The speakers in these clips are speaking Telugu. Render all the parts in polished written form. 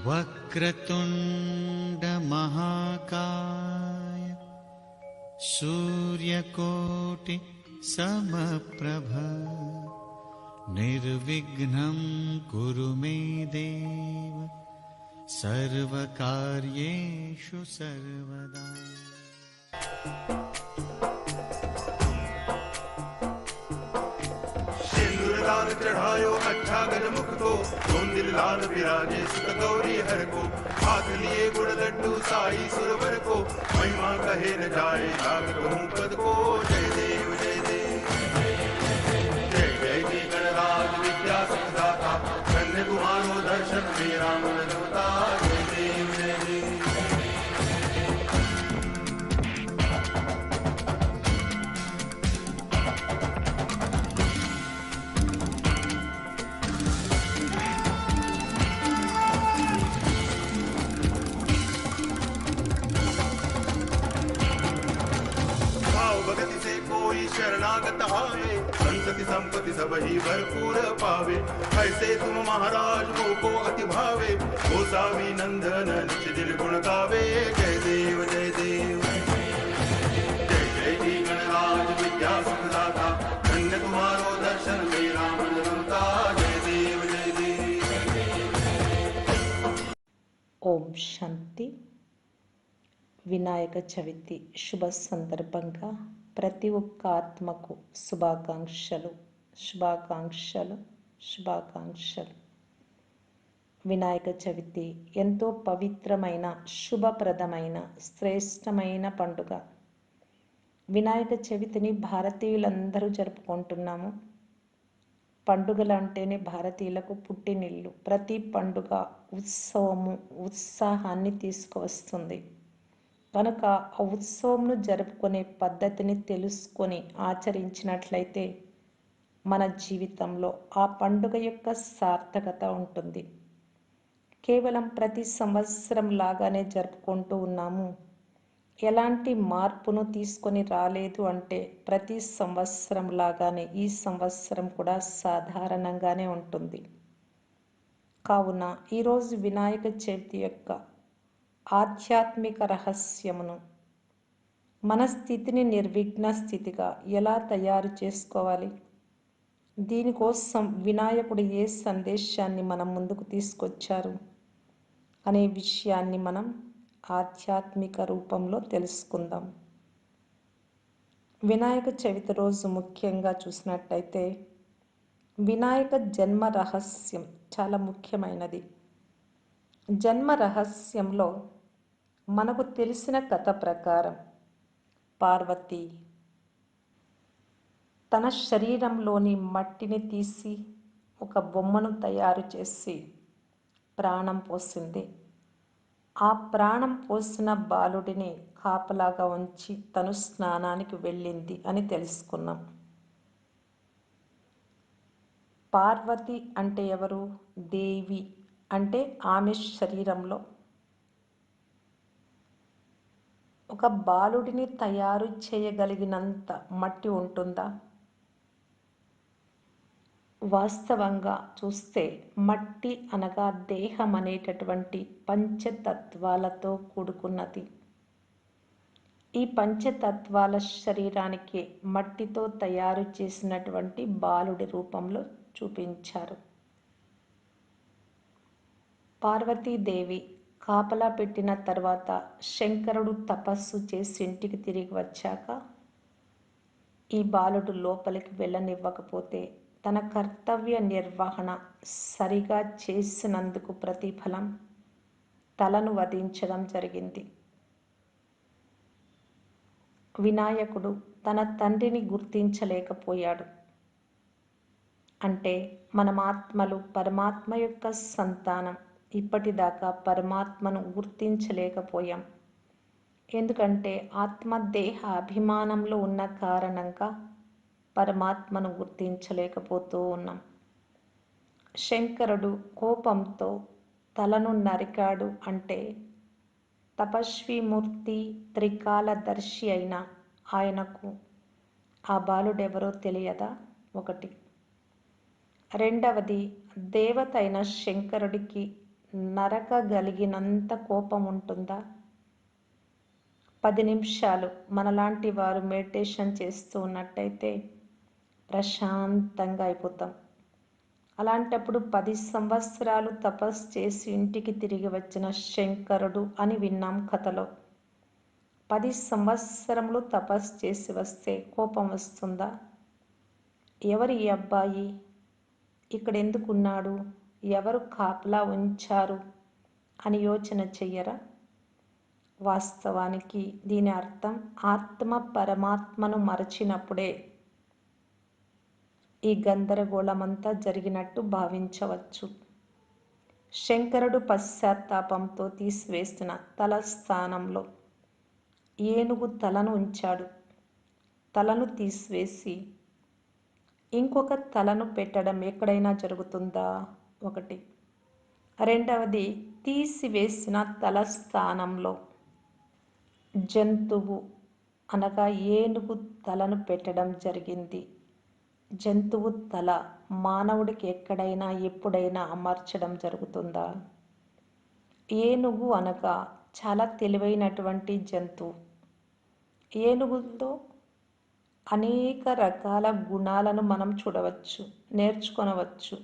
వక్రతుండ మహాకాయ సూర్యకోటి సమప్రభ నిర్విఘ్నం కురు మే దేవ సర్వకార్యేషు సర్వదా। लाल चढ़ायो अच्छा गजमुख को, धूंधिल लाल विराजे सुत गौरी हर को, हाथ लिए गुड़ लड्डू साई सुरवर को, महिमा कहे न जाए लाग कहूं पद को। जय देव जय देव जय जय जी गणराज विद्या सुखदाता, कन्या कुमारो दर्शन मेरा मन रमता। जय देव जय देव कोई शरणागत आवे, संतति संपत्ति सब ही भरपूर पावे। ऐसे तुम महाराज को अति भावे, गोसावी नंदन निज दिल गुण गावे। जय देव जय देव जय जय जी गणराज विद्या सुखदाता, धन्य तुम्हारो दर्शन मेरा मन रमता। जय देव जय देव। ఓం శాంతి. వినాయక చవితి శుభ సందర్భంగా ప్రతి ఒక్క ఆత్మకు శుభాకాంక్షలు శుభాకాంక్షలు శుభాకాంక్షలు. వినాయక చవితి ఎంతో పవిత్రమైన శుభప్రదమైన శ్రేష్టమైన పండుగ. వినాయక చవితిని భారతీయులందరూ జరుపుకుంటున్నాము. పండుగలు అంటేనే భారతీయులకు పుట్టినిల్లు. ప్రతి పండుగ ఉత్సవము ఉత్సాహాన్ని తీసుకువస్తుంది. కనుక ఆ ఉత్సవంను జరుపుకునే పద్ధతిని తెలుసుకొని ఆచరించినట్లయితే మన జీవితంలో ఆ పండుగ యొక్క సార్థకత ఉంటుంది. కేవలం ప్రతి సంవత్సరం లాగానే జరుపుకుంటూ ఉన్నాము, ఎలాంటి మార్పును తీసుకొని రాలేదు అంటే ప్రతి సంవత్సరం లాగానే ఈ సంవత్సరం కూడా సాధారణంగానే ఉంటుంది. కావున ఈరోజు వినాయక చవితి యొక్క ఆధ్యాత్మిక రహస్యమును, మన స్థితిని నిర్విఘ్న స్థితిగా ఎలా తయారు చేసుకోవాలి, దీనికోసం వినాయకుడు ఏ సందేశాన్ని మన ముందుకు తీసుకొచ్చారు అనే విషయాన్ని మనం ఆధ్యాత్మిక రూపంలో తెలుసుకుందాం. వినాయక చవితి రోజు ముఖ్యంగా చూసినట్టయితే వినాయక జన్మ రహస్యం చాలా ముఖ్యమైనది. జన్మ రహస్యంలో మనకు తెలిసిన కథ ప్రకారం పార్వతి తన శరీరంలోని మట్టిని తీసి ఒక బొమ్మను తయారు చేసి ప్రాణం పోసింది. ఆ ప్రాణం పోసిన బాలుడిని కాపలాగా ఉంచి తను స్నానానికి వెళ్ళింది అని తెలుసుకున్నాం. పార్వతి అంటే ఎవరు? దేవి అంటే ఆమె శరీరంలో ఒక బాలుడిని తయారు చేయగలిగినంత మట్టి ఉంటుందా? వాస్తవంగా చూస్తే మట్టి అనగా దేహం అనేటటువంటి పంచతత్వాలతో కూడుకున్నది. ఈ పంచతత్వాల శరీరానికి మట్టితో తయారు చేసినటువంటి బాలుడి రూపంలో చూపించారు. పార్వతీదేవి కాపలా పెట్టిన తర్వాత శంకరుడు తపస్సు చేసి ఇంటికి తిరిగి వచ్చాక ఈ బాలుడు లోపలికి వెళ్ళనివ్వకపోతే తన కర్తవ్య నిర్వహణ సరిగా చేసినందుకు ప్రతిఫలం తలను వధించడం జరిగింది. వినాయకుడు తన తండ్రిని గుర్తించలేకపోయాడు. అంటే మనమాత్మలు పరమాత్మ యొక్క సంతానం ఇప్పటిదాకా పరమాత్మను గుర్తించలేకపోయాం. ఎందుకంటే ఆత్మ దేహ అభిమానంలో ఉన్న కారణంగా పరమాత్మను గుర్తించలేకపోతూ ఉన్నాం. శంకరుడు కోపంతో తలను నరికాడు అంటే తపస్వీమూర్తి త్రికాలదర్శి అయిన ఆయనకు ఆ బాలుడెవరో తెలియదా? ఒకటి. రెండవది, దేవత అయిన శంకరుడికి నరకగలిగినంత కోపం ఉంటుందా? 10 నిమిషాలు మనలాంటి వారు మెడిటేషన్ చేస్తూ ఉన్నట్టయితే ప్రశాంతంగా అయిపోతాం. అలాంటప్పుడు 10 సంవత్సరాలు తపస్సు చేసి ఇంటికి తిరిగి వచ్చిన శంకరుడు అని విన్నాం కథలో. 10 సంవత్సరములు తపస్సు చేసి వస్తే కోపం వస్తుందా? ఎవరు ఈ అబ్బాయి, ఇక్కడ ఎందుకున్నాడు, ఎవరు కాపలా ఉంచారు అని యోచన చెయ్యరా? వాస్తవానికి దీని అర్థం ఆత్మ పరమాత్మను మరచినప్పుడే ఈ గందరగోళమంతా జరిగినట్టు భావించవచ్చు. శంకరుడు పశ్చాత్తాపంతో తీసివేసిన తల స్థానంలో ఏనుగు తలను ఉంచాడు. తలను తీసివేసి ఇంకొక తలను పెట్టడం ఎక్కడైనా జరుగుతుందా? ఒకటి. రెండవది, తీసివేసిన తల స్థానంలో జంతువు అనగా ఏనుగు తలను పెట్టడం జరిగింది. జంతువు తల మానవుడికి ఎక్కడైనా ఎప్పుడైనా అమర్చడం జరుగుతుందా? ఏనుగు అనగా చాలా తెలివైనటువంటి జంతువు. ఏనుగులో అనేక రకాల గుణాలను మనం చూడవచ్చు, నేర్చుకొనవచ్చు.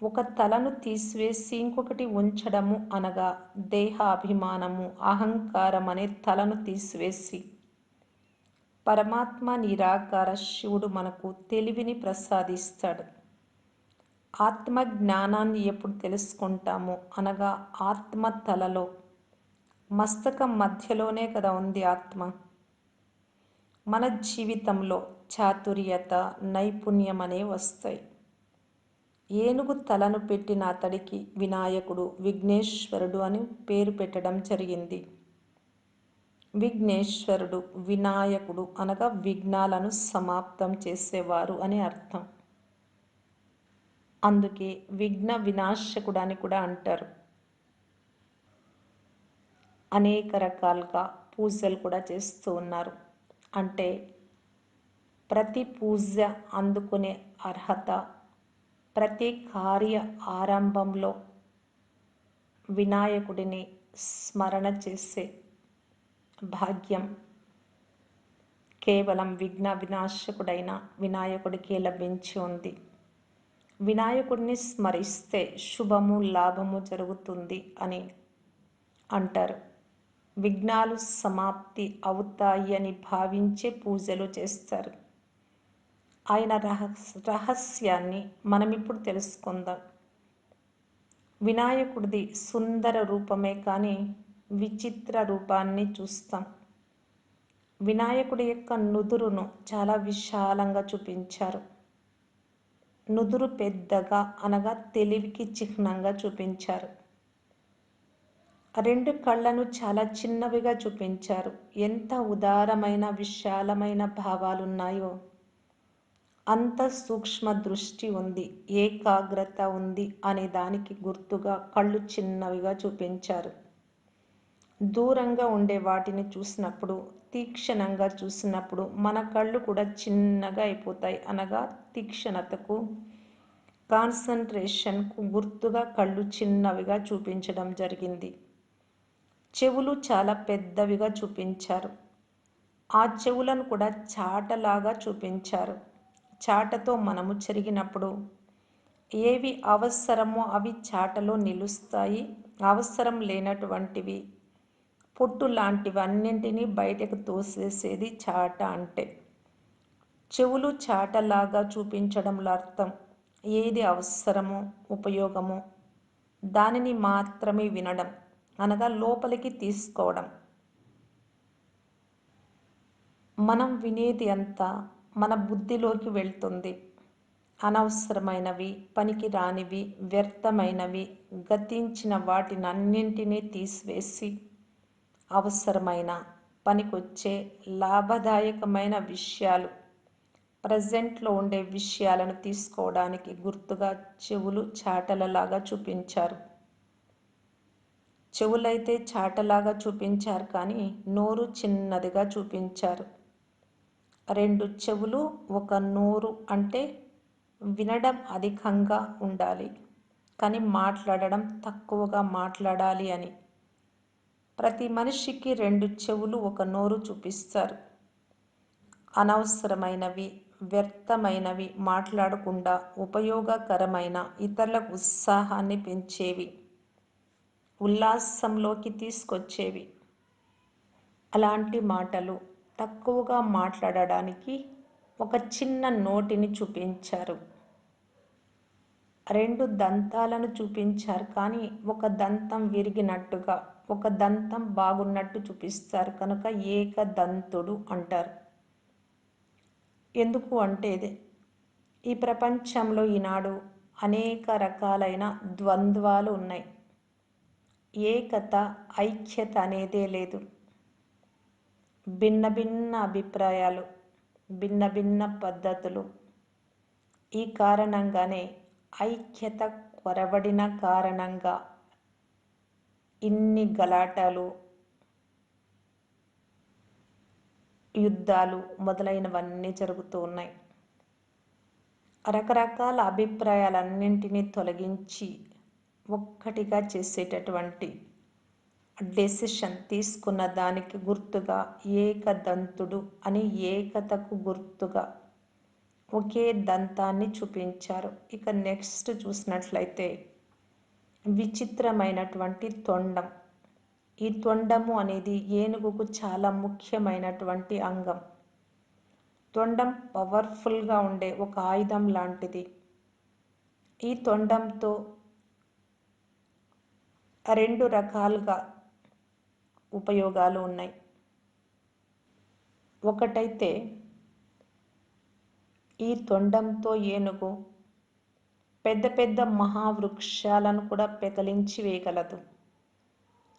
ఒక తలను తీసివేసి ఇంకొకటి ఉంచడము అనగా దేహాభిమానము, అహంకారం అనే తలను తీసివేసి పరమాత్మ నిరాకార శివుడు మనకు తెలివిని ప్రసాదిస్తాడు. ఆత్మ జ్ఞానాన్ని ఎప్పుడు తెలుసుకుంటాము అనగా ఆత్మ తలలో మస్తకం మధ్యలోనే కదా ఉంది ఆత్మ. మన జీవితంలో చాతుర్యత, నైపుణ్యం అనేవి వస్తాయి. ఏనుగు తలను పెట్టిన అతడికి వినాయకుడు, విఘ్నేశ్వరుడు అని పేరు పెట్టడం జరిగింది. విఘ్నేశ్వరుడు, వినాయకుడు అనగా విఘ్నాలను సమాప్తం చేసేవారు అని అర్థం. అందుకే విఘ్న వినాశకుడు అని కూడా అంటారు. అనేక రకాలుగా పూజలు కూడా చేస్తూ ఉన్నారు. అంటే ప్రతి పూజ అందుకునే అర్హత, ప్రతి కార్య ఆరంభంలో వినాయకుడిని స్మరణ చేసే భాగ్యం కేవలం విఘ్న వినాశకుడైన వినాయకుడికే లభించి ఉంది. వినాయకుడిని స్మరిస్తే శుభము, లాభము జరుగుతుంది అని అంటారు. విఘ్నాలు సమాప్తి అవుతాయి అని భావించే పూజలు చేస్తారు. ఆయన రహస్యాన్ని మనం ఇప్పుడు తెలుసుకుందాం. వినాయకుడిది సుందర రూపమే కానీ విచిత్ర రూపాన్ని చూస్తాం. వినాయకుడి యొక్క నుదురును చాలా విశాలంగా చూపించారు. నుదురు పెద్దగా అనగా తెలివికి చిహ్నంగా చూపించారు. 2 కళ్ళను చాలా చిన్నవిగా చూపించారు. ఎంత ఉదారమైన విశాలమైన భావాలున్నాయో అంత సూక్ష్మ దృష్టి ఉంది, ఏకాగ్రత ఉంది అనే దానికి గుర్తుగా కళ్ళు చిన్నవిగా చూపించారు. దూరంగా ఉండే వాటిని చూసినప్పుడు, తీక్షణంగా చూసినప్పుడు మన కళ్ళు కూడా చిన్నగా అయిపోతాయి. అనగా తీక్షణతకు, కాన్సన్ట్రేషన్కు గుర్తుగా కళ్ళు చిన్నవిగా చూపించడం జరిగింది. చెవులు చాలా పెద్దవిగా చూపించారు. ఆ చెవులను కూడా చాటలాగా చూపించారు. చాటతో మనము చెరిగినప్పుడు ఏవి అవసరమో అవి చాటలో నిలుస్తాయి. అవసరం లేనటువంటివి, పొట్టు లాంటివన్నింటినీ బయటకు తోసేసేది చాట అంటే. చెవులు చాటలాగా చూపించడంలో అర్థం ఏది అవసరమో, ఉపయోగమో దానిని మాత్రమే వినడం అనగా లోపలికి తీసుకోవడం. మనం వినేది అంతా మన బుద్ధిలోకి వెళ్తుంది. అనవసరమైనవి, పనికి రానివి, వ్యర్థమైనవి, గతించిన వాటినన్నింటినీ తీసివేసి అవసరమైన, పనికొచ్చే, లాభదాయకమైన విషయాలు, ప్రజెంట్లో ఉండే విషయాలను తీసుకోవడానికి గుర్తుగా చెవులు చాటలలాగా చూపించారు. చెవులైతే చాటలాగా చూపించారు కానీ నోరు చిన్నదిగా చూపించారు. 2 చెవులు, 1 నోరు అంటే వినడం అధికంగా ఉండాలి. కానీ మాట్లాడడం తక్కువగా మాట్లాడాలి అని. ప్రతి మనిషికి 2 చెవులు, ఒక నోరు చూపిస్తారు. అనవసరమైనవి, వ్యర్థమైనవి మాట్లాడకుండా ఉపయోగకరమైన, ఇతరులకు ఉత్సాహాన్ని పెంచేవి, ఉల్లాసంలోకి తీసుకొచ్చేవి అలాంటి మాటలు తక్కువగా మాట్లాడడానికి ఒక చిన్న నోటిని చూపించారు. 2 దంతాలను చూపించారు, కానీ ఒక దంతం విరిగినట్టుగా, ఒక దంతం బాగున్నట్టు చూపిస్తారు కనుక ఏకదంతుడు అంటారు. ఎందుకు అంటే ఈ ప్రపంచంలో ఈనాడు అనేక రకాలైన ద్వంద్వాలు ఉన్నాయి. ఏకత, ఐక్యత అనేదే లేదు. భిన్న భిన్న అభిప్రాయాలు, భిన్న భిన్న పద్ధతులు. ఈ కారణంగానే ఐక్యత కొరవడిన కారణంగా ఇన్ని గలాటాలు, యుద్ధాలు మొదలైనవన్నీ జరుగుతూ ఉన్నాయి. రకరకాల అభిప్రాయాలన్నింటినీ తొలగించి ఒక్కటిగా చేసేటటువంటి డెసిషన్ తీసుకున్న దానికి గుర్తుగా ఏకదంతుడు అని, ఏకతకు గుర్తుగా ఒకే దంతాన్ని చూపించారు. ఇక నెక్స్ట్ చూసినట్లయితే విచిత్రమైనటువంటి తొండం. ఈ తొండము అనేది ఏనుగుకు చాలా ముఖ్యమైనటువంటి అంగం. తొండం పవర్ఫుల్గా ఉండే ఒక ఆయుధం లాంటిది. ఈ తొండంతో 2 రకాలుగా ఉపయోగాలు ఉన్నాయి. ఒకటైతే ఈ తొండంతో ఏనుగు పెద్ద పెద్ద మహావృక్షాలను కూడా పెకలించి వేయగలదు.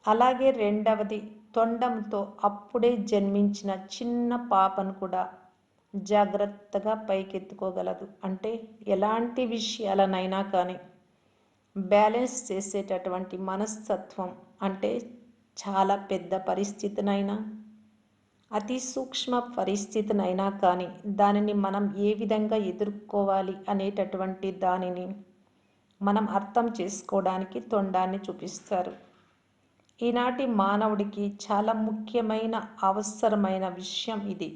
అలాగే రెండవది, తొండంతో అప్పుడే జన్మించిన చిన్న పాపను కూడా జాగ్రత్తగా పైకెత్తుకోగలదు. అంటే ఎలాంటి విషయాలనైనా కానీ బ్యాలెన్స్ చేసేటటువంటి మనస్తత్వం, అంటే చాలా పెద్ద పరిస్థితినైనా, అతి సూక్ష్మ పరిస్థితినైనా కానీ దానిని మనం ఏ విధంగా ఎదుర్కోవాలి అనేటటువంటి దానిని మనం అర్థం చేసుకోవడానికి తొండాన్ని చూపిస్తారు. ఈనాటి మానవుడికి చాలా ముఖ్యమైన, అవసరమైన విషయం ఇది.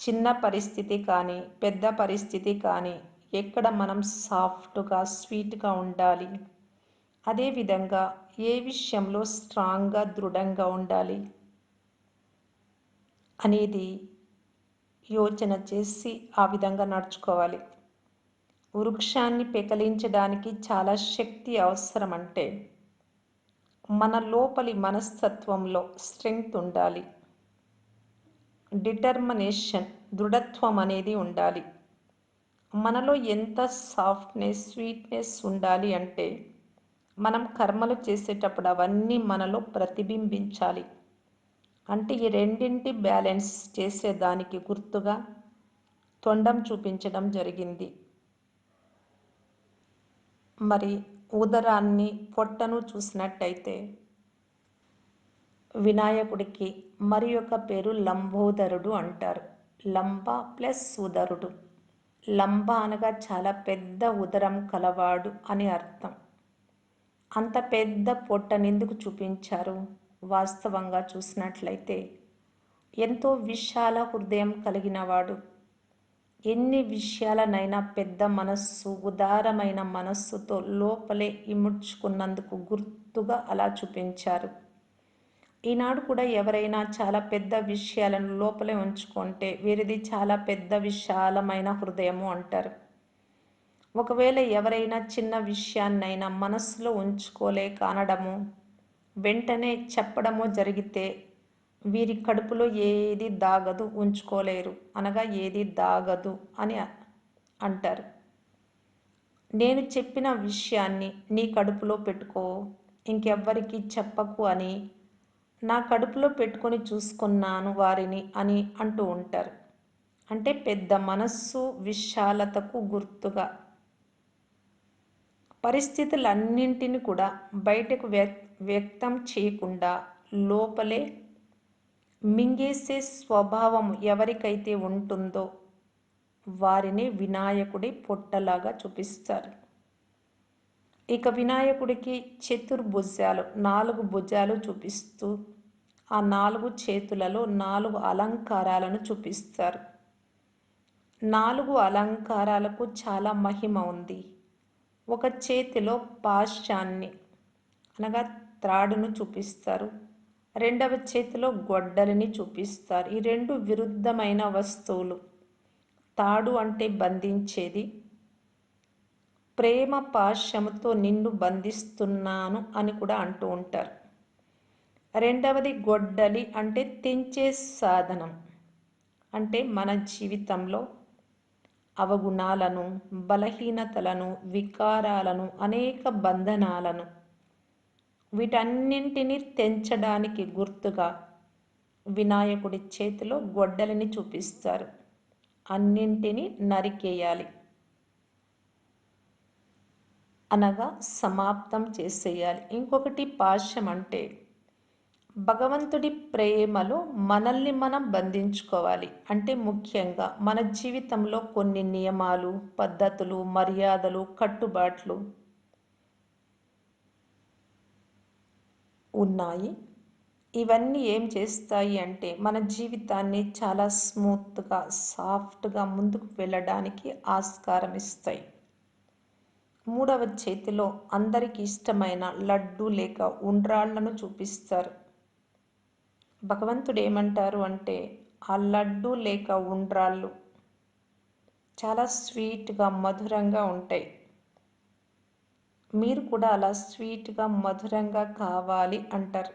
చిన్న పరిస్థితి కానీ, పెద్ద పరిస్థితి కానీ, ఎక్కడ మనం సాఫ్ట్గా, స్వీట్గా ఉండాలి, అదేవిధంగా ఏ విషయంలో స్ట్రాంగ్గా, దృఢంగా ఉండాలి అనేది యోచన చేసి ఆ విధంగా నడుచుకోవాలి. వృక్షాన్ని పెకలించడానికి చాలా శక్తి అవసరం. అంటే మన లోపలి మనస్తత్వంలో స్ట్రెంగ్త్ ఉండాలి, డిటర్మినేషన్, దృఢత్వం అనేది ఉండాలి. మనలో ఎంత సాఫ్ట్నెస్, స్వీట్నెస్ ఉండాలి అంటే మనం కర్మలు చేసేటప్పుడు అవన్నీ మనలో ప్రతిబింబించాలి. అంటే ఈ రెండింటి బ్యాలెన్స్ చేసేదానికి గుర్తుగా తొండం చూపించడం జరిగింది. మరి ఉదరాన్ని, పొట్టను చూసినట్టయితే వినాయకుడికి మరి ఒక పేరు లంబోదరుడు అంటారు. లంబ ప్లస్ ఉదరుడు. లంబ అనగా చాలా పెద్ద ఉదరం కలవాడు అని అర్థం. అంత పెద్ద పొట్టనెందుకు చూపించారు? వాస్తవంగా చూసినట్లయితే ఎంతో విశాల హృదయం కలిగినవాడు. ఎన్ని విషయాలనైనా పెద్ద మనస్సు, ఉదారమైన మనస్సుతో లోపలే ఇముడ్చుకున్నందుకు గుర్తుగా అలా చూపించారు. ఈనాడు కూడా ఎవరైనా చాలా పెద్ద విషయాలను లోపలే ఉంచుకుంటే వీరిది చాలా పెద్ద విశాలమైన హృదయము అంటారు. ఒకవేళ ఎవరైనా చిన్న విషయాన్నైనా మనస్సులో ఉంచుకోలేక అనడము, వెంటనే చెప్పడము జరిగితే వీరి కడుపులో ఏది దాగదు, ఉంచుకోలేరు, అనగా ఏది దాగదు అని అంటారు. నేను చెప్పిన విషయాన్ని నీ కడుపులో పెట్టుకో, ఇంకెవ్వరికి చెప్పకు అని నా కడుపులో పెట్టుకొని చూసుకున్నాను వారిని అని అంటూ ఉంటారు. అంటే పెద్ద మనస్సు, విశాలతకు గుర్తుగా. పరిస్థితులన్నింటినీ కూడా బయటకు వ్యక్తం చేయకుండా లోపలే మింగేసే స్వభావం ఎవరికైతే ఉంటుందో వారిని వినాయకుడి పొట్టలాగా చూపిస్తారు. ఇక వినాయకుడికి చతుర్భుజాలు 4 భుజాలు చూపిస్తూ ఆ 4 చేతులలో 4 అలంకారాలను చూపిస్తారు. 4 అలంకారాలకు చాలా మహిమ ఉంది. ఒక చేతిలో పాశాన్ని అనగా త్రాడును చూపిస్తారు. రెండవ చేతిలో గొడ్డలిని చూపిస్తారు. ఈ రెండు విరుద్ధమైన వస్తువులు. తాడు అంటే బంధించేది. ప్రేమ పాశముతో నిన్ను బంధిస్తున్నాను అని కూడా అంటూ ఉంటారు. రెండవది గొడ్డలి అంటే తెంచే సాధనం. అంటే మన జీవితంలో అవగుణాలను, బలహీనతలను, వికారాలను, అనేక బంధనాలను వీటన్నింటినీ తెంచడానికి గుర్తుగా వినాయకుడి చేతిలో గొడ్డలిని చూపిస్తారు. అన్నింటినీ నరికేయాలి అనగా సమాప్తం చేసేయాలి. ఇంకొకటి పాశం అంటే భగవంతుడి ప్రేమలో మనల్ని మనం బంధించుకోవాలి. అంటే ముఖ్యంగా మన జీవితంలో కొన్ని నియమాలు, పద్ధతులు, మర్యాదలు, కట్టుబాట్లు ఉన్నాయి. ఇవన్నీ ఏం చేస్తాయి అంటే మన జీవితాన్ని చాలా స్మూత్గా, సాఫ్ట్గా ముందుకు వెళ్ళడానికి ఆస్కారం ఇస్తాయి. మూడవ చేతిలో అందరికి ఇష్టమైన లడ్డు లేక ఉండ్రాళ్లను చూపిస్తారు. భగవంతుడు ఏమంటారు అంటే ఆ లడ్డు లేక ఉండ్రాళ్ళు చాలా స్వీట్గా, మధురంగా ఉంటాయి. మీరు కూడా అలా స్వీట్గా, మధురంగా కావాలి అంటారు.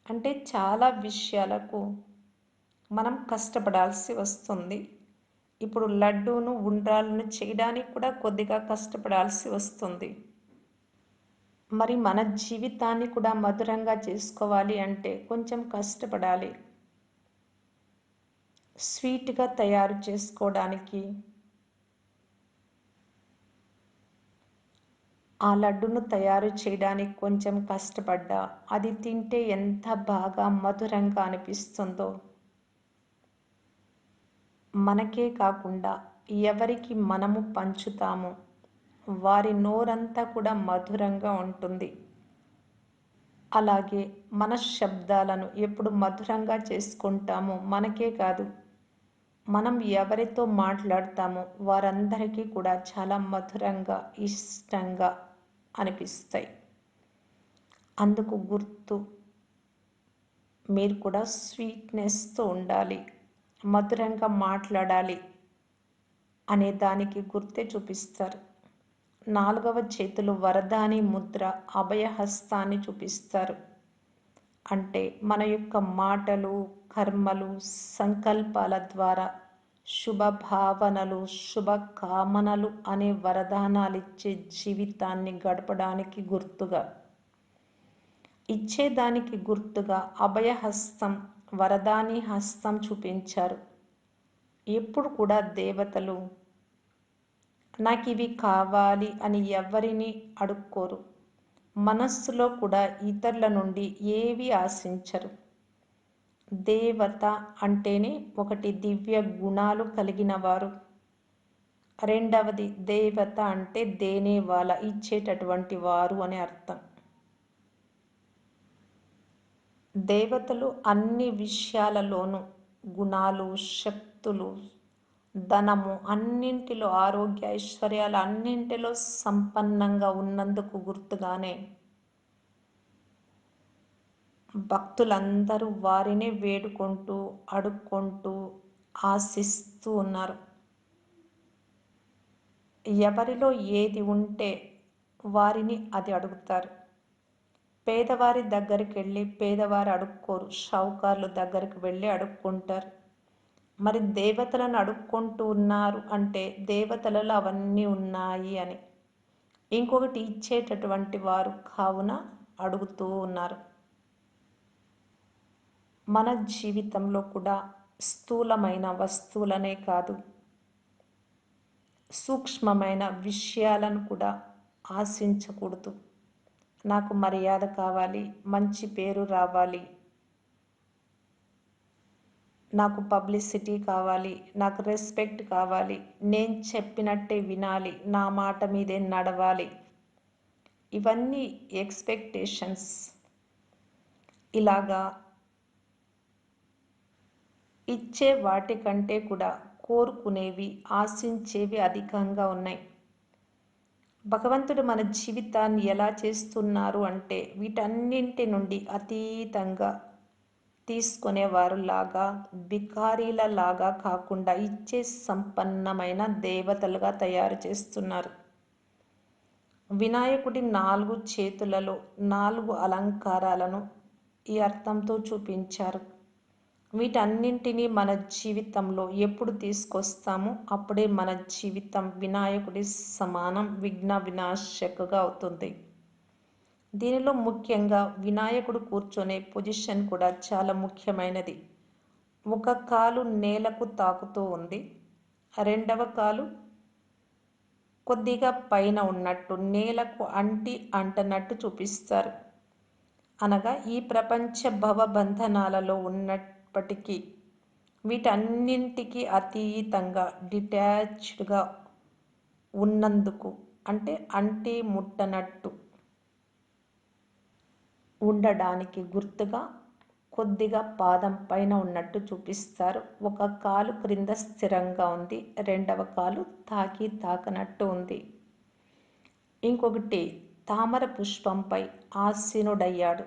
అంటే చాలా విషయాలకు మనం కష్టపడాల్సి వస్తుంది. ఇప్పుడు లడ్డూను, ఉండ్రాళ్ళను చేయడానికి కూడా కొద్దిగా కష్టపడాల్సి వస్తుంది. మరి మన జీవితాన్ని కూడా మధురంగా చేసుకోవాలి అంటే కొంచెం కష్టపడాలి. స్వీట్గా తయారు చేసుకోవడానికి ఆ లడ్డును తయారు చేయడానికి కొంచెం కష్టపడ్డా అది తింటే ఎంత బాగా మధురంగా అనిపిస్తుందో. మనకే కాకుండా ఎవరికి మనము పంచుతామో వారి నోరంతా కూడా మధురంగా ఉంటుంది. అలాగే మన శబ్దాలను ఎప్పుడు మధురంగా చేసుకుంటామో మనకే కాదు, మనం ఎవరితో మాట్లాడతామో వారందరికీ కూడా చాలా మధురంగా, ఇష్టంగా అనిపిస్తాయి. అందుకు గుర్తు మీరు కూడా స్వీట్నెస్తో ఉండాలి, మధురంగా మాట్లాడాలి అనే దానికి గుర్తే చూపిస్తారు. నాలుగవ చేతులు వరదాని ముద్ర, అభయహస్తాన్ని చూపిస్తారు. అంటే మన యొక్క మాటలు, కర్మలు, సంకల్పాల ద్వారా శుభ భావనలు, శుభ కామనలు అనే వరదానాలిచ్చే జీవితాన్ని గడపడానికి గుర్తుగా, ఇచ్చేదానికి గుర్తుగా అభయహస్తం, వరదాని హస్తం చూపించారు. ఎప్పుడు కూడా దేవతలు నాకు ఇవి కావాలి అని ఎవరిని అడుక్కోరు. మనస్సులో కూడా ఇతరుల నుండి ఏవి ఆశించరు. దేవత అంటేనే ఒకటి దివ్య గుణాలు కలిగిన వారు, రెండవది దేవత అంటే దేనేవాల, ఇచ్చేటటువంటి వారు అని అర్థం. దేవతలు అన్ని విషయాలలోనూ గుణాలు, శక్తులు, ధనము అన్నింటిలో, ఆరోగ్య ఐశ్వర్యాలు అన్నింటిలో సంపన్నంగా ఉన్నందుకు గుర్తుగానే భక్తులందరూ వారినే వేడుకుంటూ, అడుక్కుంటూ, ఆశిస్తూ ఉన్నారు. ఎవరిలో ఏది ఉంటే వారిని అది అడుగుతారు. పేదవారి దగ్గరికి వెళ్ళి పేదవారు అడుక్కోరు, షావుకారుల దగ్గరికి వెళ్ళి అడుక్కుంటారు. మరి దేవతలను అడుక్కుంటూ ఉన్నారు అంటే దేవతలలో అవన్నీ ఉన్నాయి అని. ఇంకొకటి ఇచ్చేటటువంటి వారు కావున అడుగుతూ ఉన్నారు. మన జీవితంలో కూడా స్థూలమైన వస్తువులనే కాదు, సూక్ష్మమైన విషయాలను కూడా ఆశించకూడదు. నాకు మర్యాద కావాలి, మంచి పేరు రావాలి, నాకు పబ్లిసిటీ కావాలి, నాకు రెస్పెక్ట్ కావాలి, నేను చెప్పినట్టే వినాలి, నా మాట మీదే నడవాలి ఇవన్నీ ఎక్స్పెక్టేషన్స్ ఇలాగా ఇచ్చే వాటికంటే కూడా కోరుకునేవి, ఆశించేవి అధికంగా ఉన్నాయి. భగవంతుడు మన జీవితాన్ని ఎలా చేస్తున్నారు అంటే వీటన్నింటి నుండి అతీతంగా తీసుకునేవారులాగా, బికారీలలాగా కాకుండా ఇచ్చే సంపన్నమైన దేవతలుగా తయారు చేస్తున్నారు. వినాయకుడి 4 చేతులలో 4 అలంకారాలను ఈ అర్థంతో చూపించారు. వీటన్నింటినీ మన జీవితంలో ఎప్పుడు తీసుకొస్తామో అప్పుడే మన జీవితం వినాయకుడి సమానం విఘ్న వినాశకుగా అవుతుంది. దీనిలో ముఖ్యంగా వినాయకుడు కూర్చొనే పొజిషన్ కూడా చాలా ముఖ్యమైనది. ఒక కాలు నేలకు తాకుతూ ఉంది, రెండవ కాలు కొద్దిగా పైన ఉన్నట్టు నేలకు అంటనట్టు చూపిస్తారు. అనగా ఈ ప్రపంచ భవబంధనాలలో ఉన్నప్పటికీ వీటన్నింటికి అతీతంగా డిటాచ్డ్గా ఉన్నందుకు, అంటే అంటి ముట్టనట్టు ఉండడానికి గుర్తుగా కొద్దిగా పాదం పైన ఉన్నట్టు చూపిస్తారు. ఒక కాలు క్రింద స్థిరంగా ఉంది, రెండవ కాలు తాకనట్టు ఉంది. ఇంకొకటి, తామర పుష్పంపై ఆసీనుడయ్యాడు.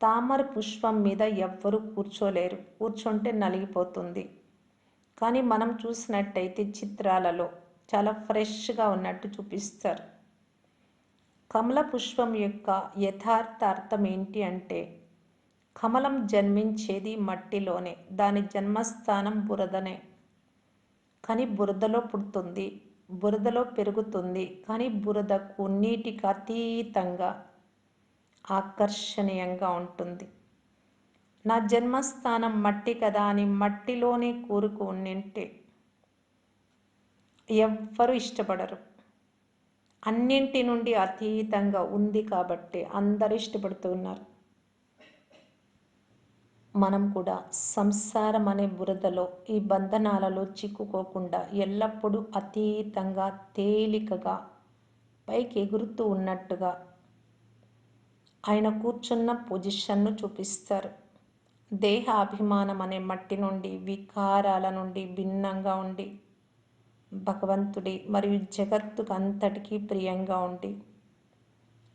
తామర పుష్పం మీద ఎవ్వరూ కూర్చోలేరు, కూర్చుంటే నలిగిపోతుంది. కానీ మనం చూసినట్టయితే చిత్రాలలో చాలా ఫ్రెష్గా ఉన్నట్టు చూపిస్తారు. కమల పుష్పం యొక్క యథార్థ అర్థం ఏంటి అంటే, కమలం జన్మించేది మట్టిలోనే, దాని జన్మస్థానం బురదనే. కానీ బురదలో పుడుతుంది, బురదలో పెరుగుతుంది. కానీ బురదకు నీటికి అతీతంగా ఆకర్షణీయంగా ఉంటుంది. నా జన్మస్థానం మట్టి కదా అని మట్టిలోనే కూరుకునింటే ఎవ్వరూ ఇష్టపడరు. అన్నింటి నుండి అతీతంగా ఉంది కాబట్టి అందరూ ఇష్టపడుతున్నారు. మనం కూడా సంసారం అనే బురదలో, ఈ బంధనాలలో చిక్కుకోకుండా ఎల్లప్పుడూ అతీతంగా తేలికగా పైకి ఎగురుతూ ఉన్నట్టుగా ఆయన కూర్చున్న పొజిషన్ను చూపిస్తారు. దేహ అభిమానం అనే మట్టి నుండి, వికారాల నుండి భిన్నంగా ఉండి భగవంతుడి మరియు జగత్తుకు అంతటికీ ప్రియంగా ఉండి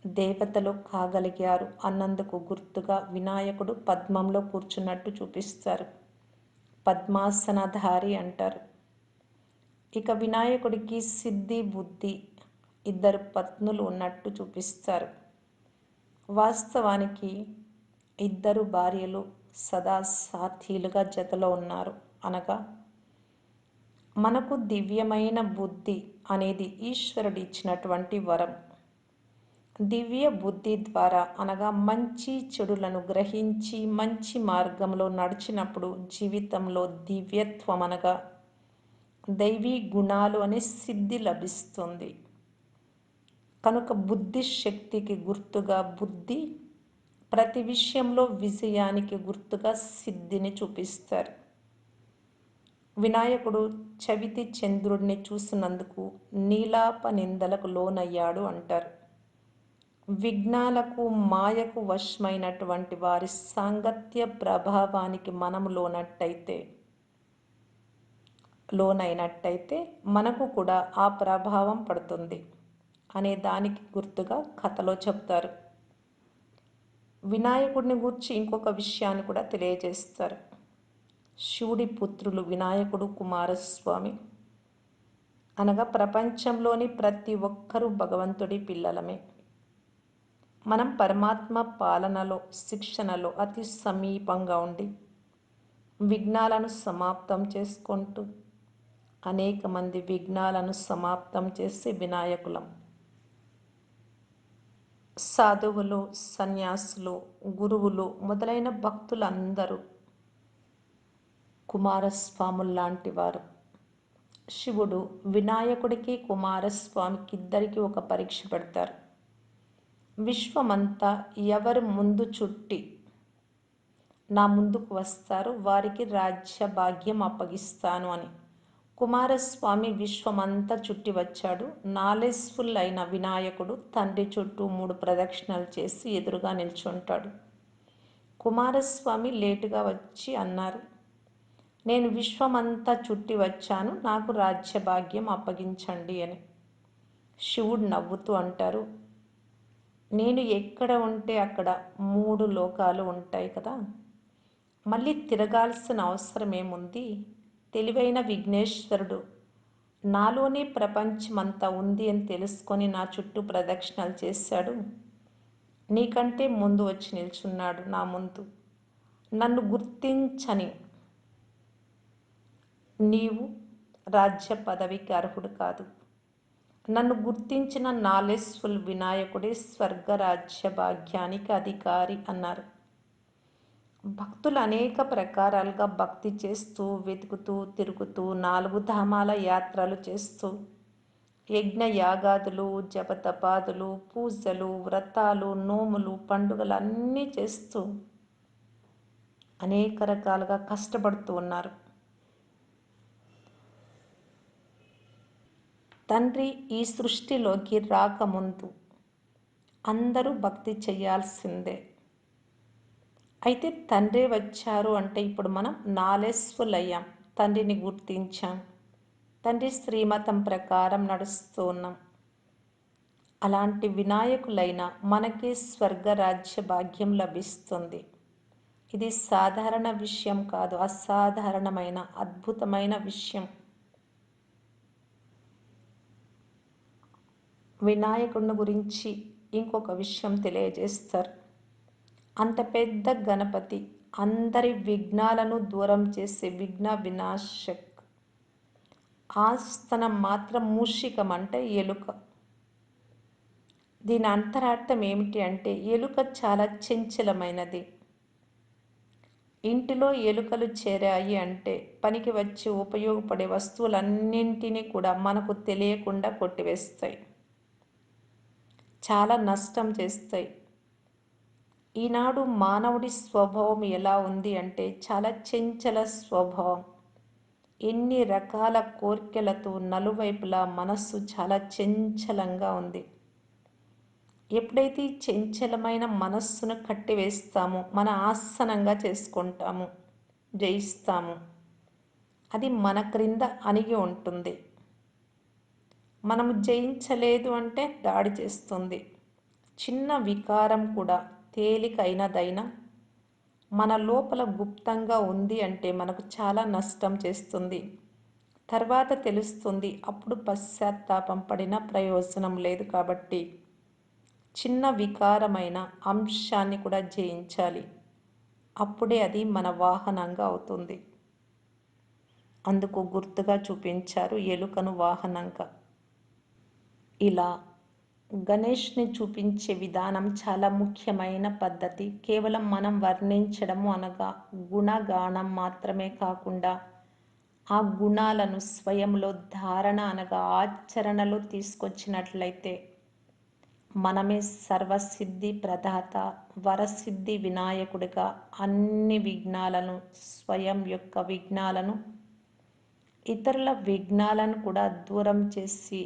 దేవతలు కాగలిగారు అన్నందుకు గుర్తుగా వినాయకుడు పద్మంలో కూర్చున్నట్టు చూపిస్తారు. పద్మాసనధారి అంటారు. ఇక వినాయకుడికి సిద్ధి, బుద్ధి, 2 పత్నులు ఉన్నట్టు చూపిస్తారు. వాస్తవానికి 2 భార్యలు సదా సాథీలుగా జతలో ఉన్నారు. అనగా మనకు దివ్యమైన బుద్ధి అనేది ఈశ్వరుడు ఇచ్చినటువంటి వరం. దివ్య బుద్ధి ద్వారా, అనగా మంచి చెడులను గ్రహించి మంచి మార్గంలో నడిచినప్పుడు జీవితంలో దివ్యత్వం అనగా దైవీ గుణాలు అనే సిద్ధి లభిస్తుంది. కనుక బుద్ధి శక్తికి గుర్తుగా బుద్ధి, ప్రతి విషయంలో విజయానికి గుర్తుగా సిద్ధిని చూపిస్తారు. వినాయకుడు చవితి చంద్రుడిని చూసినందుకు నీలాప నిందలకు లోనయ్యాడు అంటారు. విఘ్నాలకు, మాయకు వశమైనటువంటి వారి సాంగత్య ప్రభావానికి మనం లోనైనట్టయితే మనకు కూడా ఆ ప్రభావం పడుతుంది అనే దానికి గుర్తుగా కథలో చెప్తారు. వినాయకుడిని గూర్చి ఇంకొక విషయాన్ని కూడా తెలియజేస్తారు. శివుడి పుత్రులు వినాయకుడు, కుమారస్వామి. అనగా ప్రపంచంలోని ప్రతి ఒక్కరూ భగవంతుడి పిల్లలమే. మనం పరమాత్మ పాలనలో, శిక్షణలో అతి సమీపంగా ఉండి విఘ్నాలను సమాప్తం చేసుకుంటూ అనేక మంది విఘ్నాలను సమాప్తం చేసే వినాయకులం. సాధువులు, సన్యాసులు, గురువులు మొదలైన భక్తులందరూ కుమారస్వాముల్లాంటి వారు. శివుడు వినాయకుడికి, కుమారస్వామికి ఇద్దరికి ఒక పరీక్ష పెడతారు. విశ్వమంతా ఎవరు ముందు చుట్టి నా ముందుకు వస్తారు వారికి రాజ్య భాగ్యం అప్పగిస్తాను అని. కుమారస్వామి విశ్వమంతా చుట్టి వచ్చాడు. నాలెడ్జ్ఫుల్ అయిన వినాయకుడు తండ్రి చుట్టూ 3 ప్రదక్షిణలు చేసి ఎదురుగా నిల్చుంటాడు. కుమారస్వామి లేటుగా వచ్చి అన్నారు, నేను విశ్వమంతా చుట్టి వచ్చాను, నాకు రాజ్యభాగ్యం అప్పగించండి అని. శివుడు నవ్వుతూ అంటారు, నేను ఎక్కడ ఉంటే అక్కడ 3 లోకాలు ఉంటాయి కదా, మళ్ళీ తిరగాల్సిన అవసరం ఏముంది? తెలివైన విఘ్నేశ్వరుడు నాలోనే ప్రపంచమంతా ఉంది అని తెలుసుకొని నా చుట్టూ ప్రదక్షిణలు చేశాడు. నీకంటే ముందు వచ్చి నిల్చున్నాడు నా ముందు. నన్ను గుర్తించని నీవు రాజ్య పదవికి అర్హుడు కాదు. నన్ను గుర్తించిన నాలెడ్జ్ఫుల్ వినాయకుడే స్వర్గరాజ్య భాగ్యానికి అధికారి అన్నారు. భక్తులు అనేక ప్రకారాలుగా భక్తి చేస్తూ, వెతుకుతూ, తిరుగుతూ, 4 ధామాల యాత్రలు చేస్తూ, యజ్ఞ యాగాదులు, జపతపాదులు, పూజలు, వ్రతాలు, నోములు, పండుగలు అన్నీ చేస్తూ అనేక రకాలుగా కష్టపడుతూ ఉన్నారు. తండ్రి ఈ సృష్టిలోకి రాకముందు అందరూ భక్తి చేయాల్సిందే. అయితే తండ్రి వచ్చారు అంటే ఇప్పుడు మనం నాలెడ్జ్ఫుల్ అయ్యాం, తండ్రిని గుర్తించాం, తండ్రి శ్రీమతం ప్రకారం నడుస్తూ ఉన్నాం. అలాంటి వినాయకులైన మనకి స్వర్గరాజ్య భాగ్యం లభిస్తుంది. ఇది సాధారణ విషయం కాదు, అసాధారణమైన అద్భుతమైన విషయం. వినాయకుడిని గురించి ఇంకొక విషయం తెలియజేస్తారు. అంత పెద్ద గణపతి అందరి విఘ్నాలను దూరం చేసే విఘ్న వినాశక్. ఆస్థనం మాత్రం మూషికం అంటే ఎలుక. దీని అంతరార్థం ఏమిటి అంటే ఎలుక చాలా చంచలమైనది. ఇంటిలో ఎలుకలు చేరాయి అంటే పనికి వచ్చి ఉపయోగపడే వస్తువులన్నింటినీ కూడా మనకు తెలియకుండా కొట్టివేస్తాయి, చాలా నష్టం చేస్తాయి. ఈనాడు మానవుడి స్వభావం ఎలా ఉంది అంటే చాలా చంచల స్వభావం. ఎన్ని రకాల కోర్కెలతో నలువైపులా మనస్సు చాలా చంచలంగా ఉంది. ఎప్పుడైతే ఈ చంచలమైన మనస్సును కట్టివేస్తామో మన ఆసనంగా చేసుకుంటాము, జయిస్తాము. అది మన క్రింద అణిగి ఉంటుంది. మనము జయించలేదు అంటే దాడి చేస్తుంది. చిన్న వికారం కూడా తేలికైనదైనా మన లోపల గుప్తంగా ఉంది అంటే మనకు చాలా నష్టం చేస్తుంది. తర్వాత తెలుస్తుంది, అప్పుడు పశ్చాత్తాపం పడిన ప్రయోజనం లేదు. కాబట్టి చిన్న వికారమైన అంశాన్ని కూడా జయించాలి, అప్పుడే అది మన వాహనంగా అవుతుంది. అందుకు గుర్తుగా చూపించారు ఎలుకను వాహనంగా. ఇలా గణేష్ని చూపించే విధానం చాలా ముఖ్యమైన పద్ధతి. కేవలం మనం వర్ణించడము అనగా గుణగానం మాత్రమే కాకుండా ఆ గుణాలను స్వయంలో ధారణ అనగా ఆచరణలో తీసుకొచ్చినట్లయితే మనమే సర్వసిద్ధి ప్రదాత, వరసిద్ధి వినాయకుడిగా అన్ని విఘ్నాలను, స్వయం యొక్క విఘ్నాలను, ఇతరుల విఘ్నాలను కూడా దూరం చేసి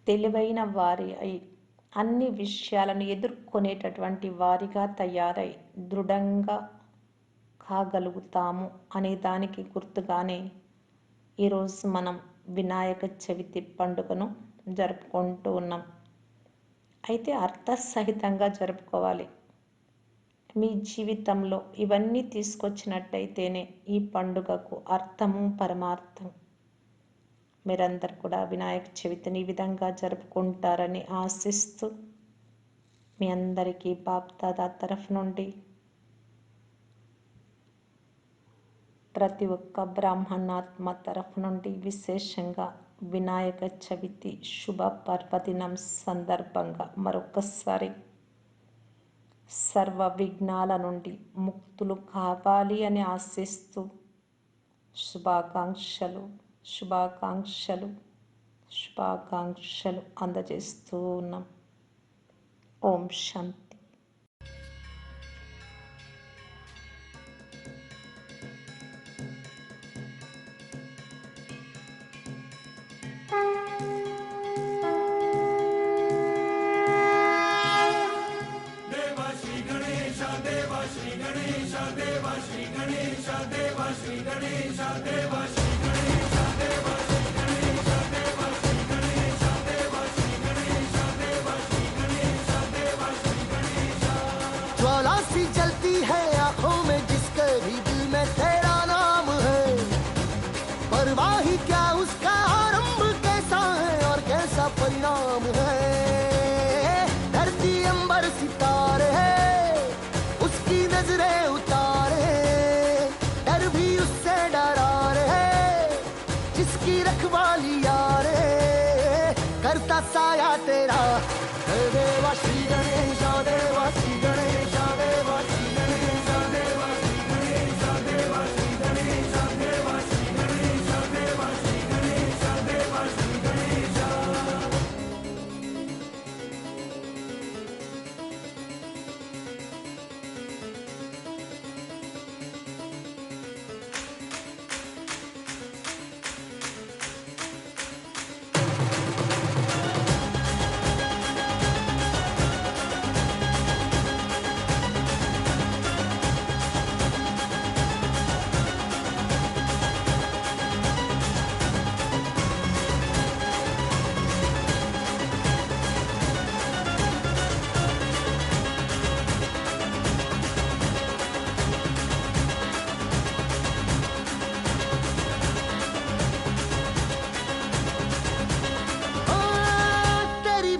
తెలివైన వారి అయి అన్ని విషయాలను ఎదుర్కొనేటటువంటి వారిగా తయారై దృఢంగా కాగలుగుతాము అనే దానికి గుర్తుగానే ఈరోజు మనం వినాయక చవితి పండుగను జరుపుకుంటూ ఉన్నాం. అయితే అర్థసహితంగా జరుపుకోవాలి. మీ జీవితంలో ఇవన్నీ తీసుకొచ్చినట్టయితేనే ఈ పండుగకు అర్థము పరమార్థం. మీరందరూ కూడా వినాయక చవితిని ఈ విధంగా జరుపుకుంటారని ఆశిస్తూ మీ అందరికీ బాప్దాదా తరఫు నుండి, ప్రతి ఒక్క బ్రాహ్మణాత్మ తరఫు నుండి, విశేషంగా వినాయక చవితి శుభ పర్వదినం సందర్భంగా మరొకసారి సర్వ విఘ్నాల నుండి ముక్తులు కావాలి అని ఆశిస్తూ శుభాకాంక్షలు శుభాకాంక్షలు శుభాకాంక్షలు అందజేస్తూ ఉన్నాం. ఓం శాంతి. ज्वाला सी जलती है आंखों में जिसके भी दिल में तेरा नाम है। परवाही क्या उसका आरंभ कैसा है और कैसा परिणाम है। धरती अंबर सितारे है उसकी नजरें उतारे, डर भी उससे डरा रहे जिसकी रखवाली यारे। करता साया तेरा देवा श्री गणेश देवा श्री गणेश देवा श्री गणेश देवा श्री गणेश देवा श्री गणेश देवा श्री गणेश देवा श्री गणेश देवा श्री गणेश।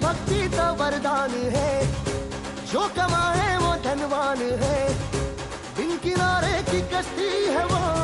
भक्ति तो वरदान है, जो कमाए वो धनवान है। बिन किनारे की कश्ती है वो